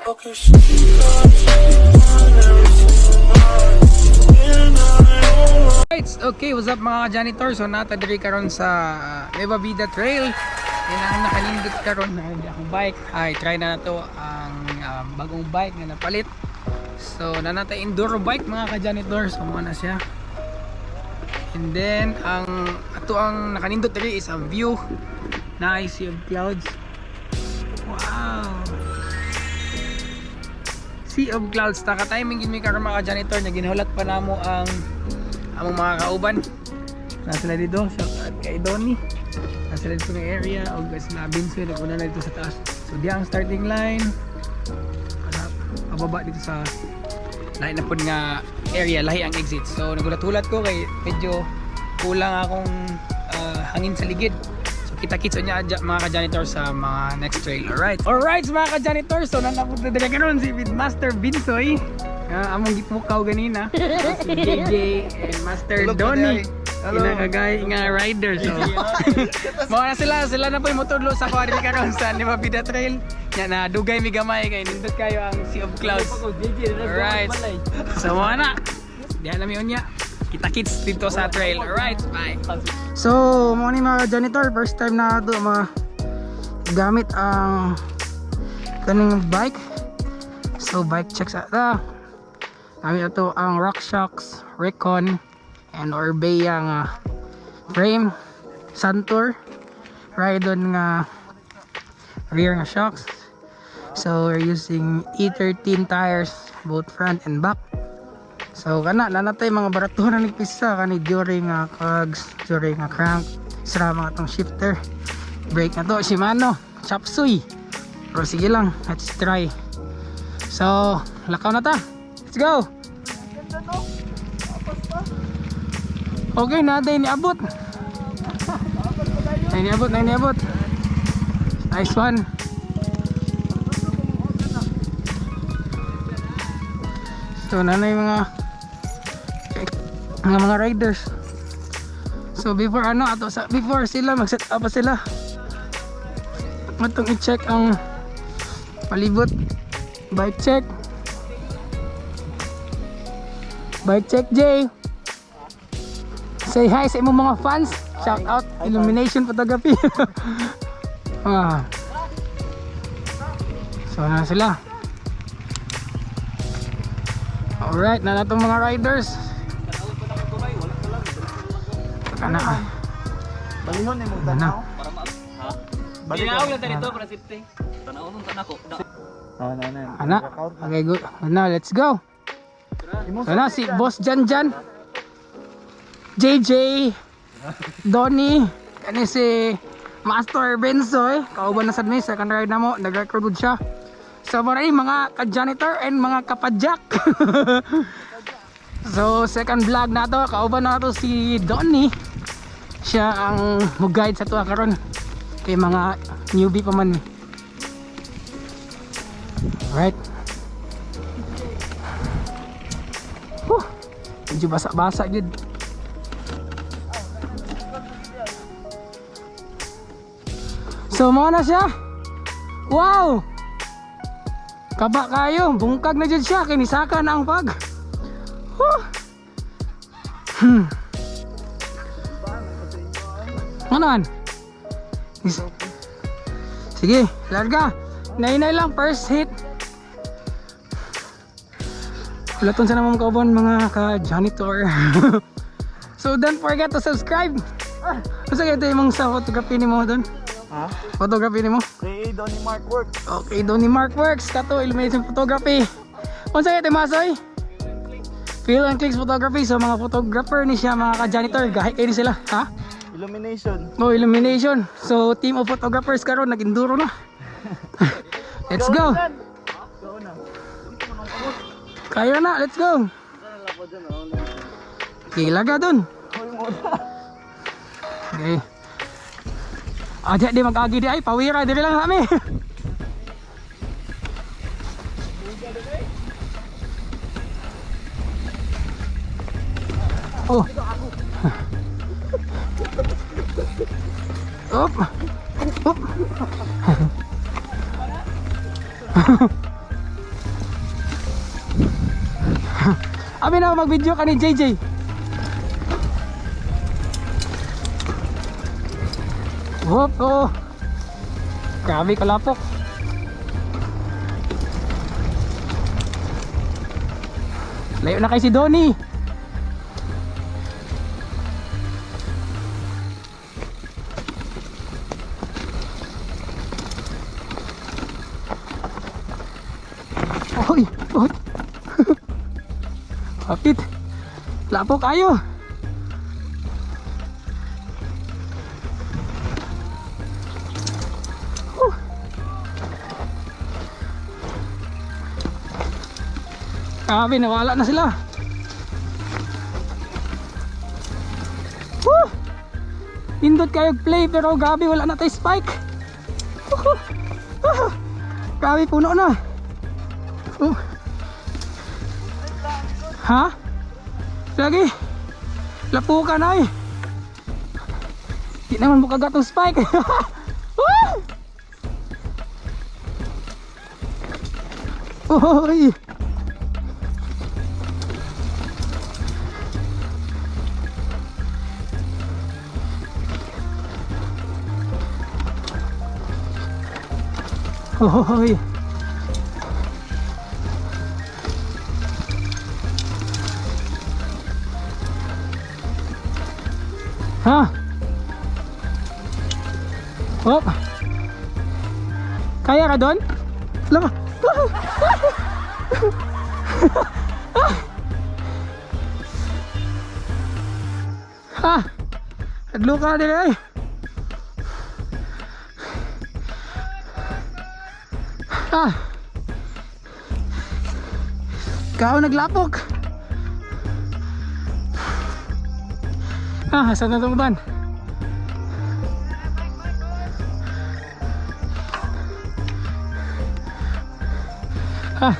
Right, okay, what's up mga janitor? So natadiri karon sa Nueva Vida Trail. Yan ang nakalindot karon na akong bike. Ay, try na nato ang bagong bike na napalit. So nanata enduro bike mga ka-janitor. So mo na siya. And then ang nakalindot diri is ang view. Nice sea of clouds. Wow. Sea of clouds. Naka-timing gid mi karon mga janitor na ginhulat pa namo ang among mga kauban. Na sila dito sa kay Donnie. Na sila dito ng area o sila Binsoy naguna na dito sa taas. So di ang starting line. Pababa dito sa lahi na pud nga area, lahi ang exit. So nagulat-hulat ko kay medyo kulang akong hangin sa ligid. Kita-kits niya mga ka-janitor sa mga next trail. Alright mga ka-janitor. So nanapod na dala karon si Master Binsoy. Among gitmukaw ganina. Si JJ and Master Donnie. Kinakagay nga rider. So mga sila na po yung motodlo sa kawari karon sa Nueva Vida Trail. Yan na dugay mi gamay kay nindot kayo ang Sea of Clouds. Alright. So mga na. Diyan namin unya. Kita-kits dito sa trail. Alright, bye. So, mga mga janitor, first time na ito gamit ang kaning bike. So, bike checks ata. Gamit ito ang RockShox Recon and Orbea nga frame, Santur, Rydon nga rear nga shocks. So, we're using E13 tires, both front and back. So kana nanatay mga baratuhan na nagpisa kani during cogs, during crank, sira mga tong shifter. Brake na to Shimano, Chapsuy. Pero sige lang, let's try. So, lakaw na ta. Let's go. Okay, natin niabot. Niabot. Nice one. So nanay mga riders. So before before sila mag-set up pa sila. Matong i-check ang palibot. Bike check. Bike check Jay. Say hi sa imong mga fans. Shout out Illumination Photography. So na sila. Alright, na natong mga riders. Kana. Balihon ni mong tanaw para ha. Binaw lang dito para safety. Tanaw nung tanako. Ana. Okay, good. Now, let's go. Sana si Boss Janjan, JJ, Donnie, kani si Master Bensoy. Kauban na sad mi second ride na mo, nag-record siya. So maraming mga ka-janitor and mga kapadjak. So second vlog na to, kauban na to si Donnie. Siya ang mag-guide sa tuwa karon kay mga newbie pa man. Alright. Medyo basa-basa yun. So mga na siya. Wow! Kaba kayo, bungkag na dyan siya, kinisaka na ang pag. Ano? Sige, larga. Nainay lang, first hit. Laton sa namang kaubon mga ka-janitor. So don't forget to subscribe. Masa kayo ito yung sa photography ni mo doon? Ha? Photography ni mo? Kay Donnie Mark Works. Okay, Donnie Mark Works. Kato, Illumination Photography. Kung sa'yo ito masoy? Phil and Clicks Photography. So mga photographer ni siya, mga ka-janitor. Gahit kayo sila. Ha? Illumination. Oh, Illumination. So team of photographers karon nag-enduro na. Let's go. Kaya na, let's go. Okay, laga dun. Okay. Aja di mag-agi di ay pawira diri lang kami. Oh. Op. Op. Abi na mag-video ka ni JJ. Hop, oh. Grabe kalapok. Layo na kay si Donnie. Oy, oy. Hapit. Lapok ayo. Grabe, nawala na sila. Woo! Pindot kayo play pero grabe wala na tayo spike. Grabe, puno na. Ha? Lagi. Lapukan ay. Di naman mo kagatong spike. Oy. Oy. Ha? Hop. Kaya ka doon? Lama. Ha? Adlo ka din ay. Ah. Ikaw naglapok. Ah, saan na itong uban? Ah.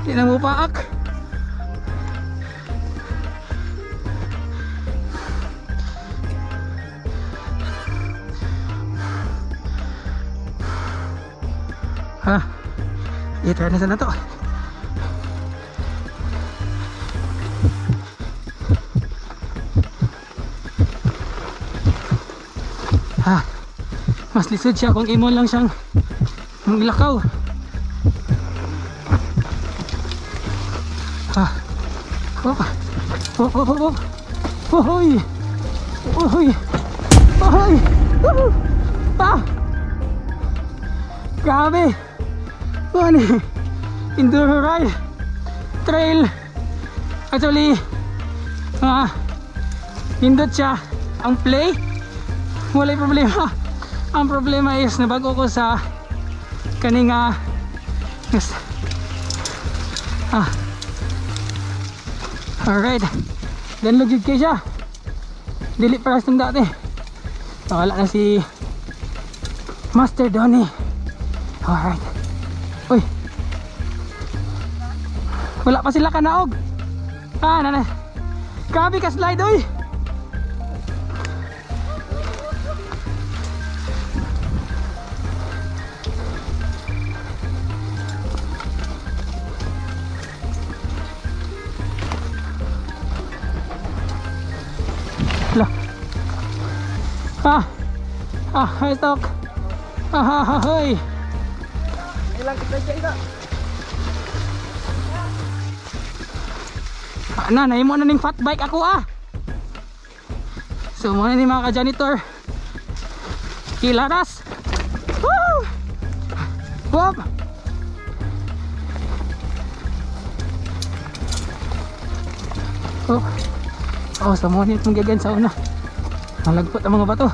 Hindi na mo paak. Ha, i-try na sana to. Ha, mas lisod siya kung imon lang siyang maglakaw. Ha, hop, hop, hop, hop, hop. Ohoy, ohoy, ohoy. Ah, grabe. Ano, enduro ride, trail. Actually, hindot siya. Ang play, walay problema. Ang problema is nabago ko sa kaning alright. Then lugid kayo siya. Dili para sa dati. Wala na si Master Donnie. Alright. Uy, wala pa sila kanaog. Ah, nana. Grabe ka slide, uy. Lah. Hi stock. Hoy. Ilang kita dyan ka? Nahimo na ning fat bike ako So muna ni mga ka-janitor. Kilaras. Woo! Whoop! So muna itong gagan sa una. Malagpot ang mga bato.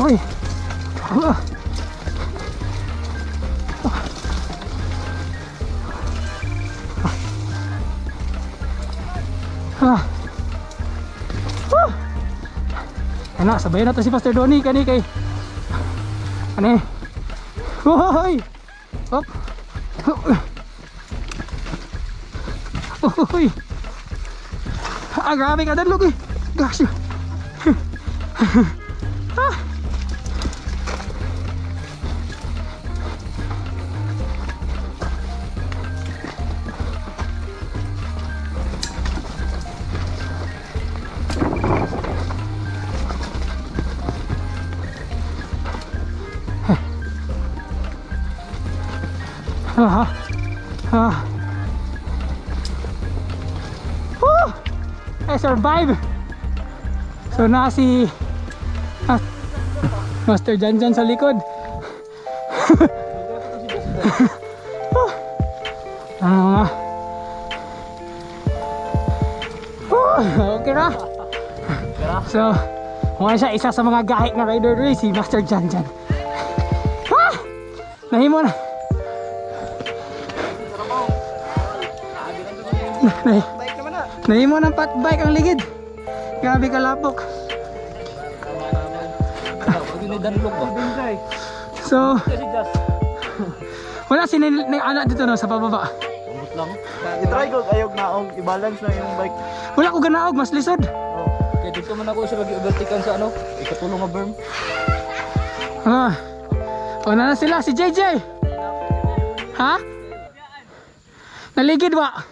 Uy. Ano, sabayan na to si Pastor Donnie kani kay ano eh. Hoy. Hop. Hoy. Grabe ka dalog eh. Gosh. Woo! I survive. So na si Master Janjan sa likod. Ano nga? Okay na. So, muna siya isa sa mga gahit na rider rin, si Master Janjan. Nahimo na. Bike naman na. Nahimo ng pat bike ang ligid. Grabe kalapok. So, wala anak dito no, sa pababa. I-try ko ayog naong i-balance na yung bike. Wala ko ganaog, mas lisod. Kaya dito man ako siya lagi-overtakean sa ano, ikatulong nga berm. O na sila, si JJ. Ha? Naligid ba?